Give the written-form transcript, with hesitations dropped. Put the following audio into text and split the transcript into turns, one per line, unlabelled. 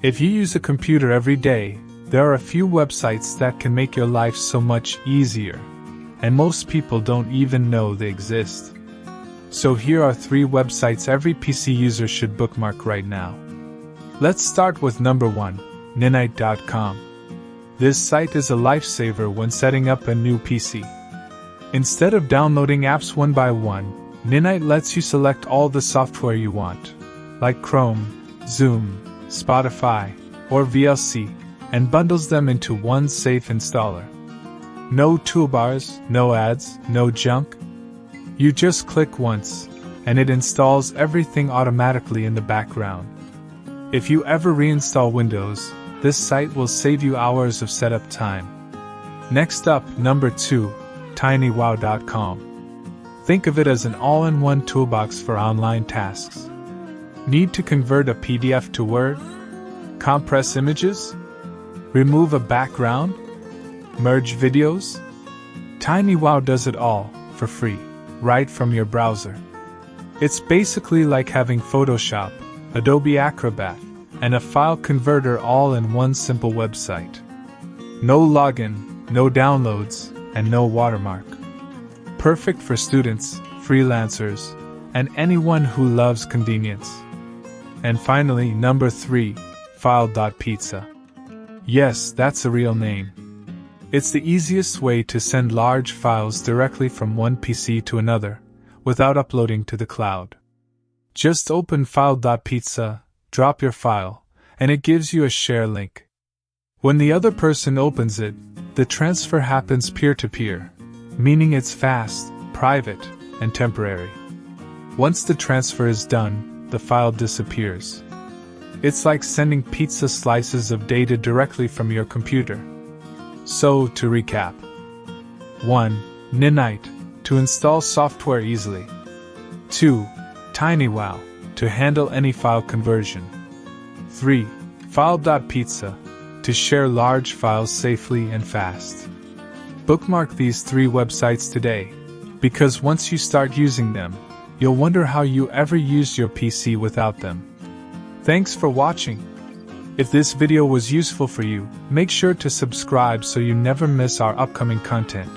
If you use a computer every day, there are a few websites that can make your life so much easier, and most people don't even know they exist. So here are 3 websites every PC user should bookmark right now. Let's start with number 1, Ninite.com. This site is a lifesaver when setting up a new PC. Instead of downloading apps one by one, Ninite lets you select all the software you want, like Chrome, Zoom, Spotify, or VLC, and bundles them into one safe installer. No toolbars, no ads, no junk. You just click once, and it installs everything automatically in the background. If you ever reinstall Windows, this site will save you hours of setup time. Next up, number 2, TinyWow.com. Think of it as an all-in-one toolbox for online tasks. Need to convert a PDF to Word? Compress images? Remove a background? Merge videos? TinyWow does it all, for free, right from your browser. It's basically like having Photoshop, Adobe Acrobat, and a file converter all in one simple website. No login, no downloads, and no watermark. Perfect for students, freelancers, and anyone who loves convenience. And finally, number 3, File.pizza. Yes, that's a real name. It's the easiest way to send large files directly from one PC to another, without uploading to the cloud. Just open File.pizza, drop your file, and it gives you a share link. When the other person opens it, the transfer happens peer-to-peer, meaning it's fast, private, and temporary. Once the transfer is done, the file disappears. It's like sending pizza slices of data directly from your computer. So, to recap: 1. Ninite, to install software easily. 2. TinyWow, to handle any file conversion. 3. File.pizza, to share large files safely and fast. Bookmark these 3 websites today, because once you start using them, you'll wonder how you ever used your PC without them. Thanks for watching. If this video was useful for you, make sure to subscribe so you never miss our upcoming content.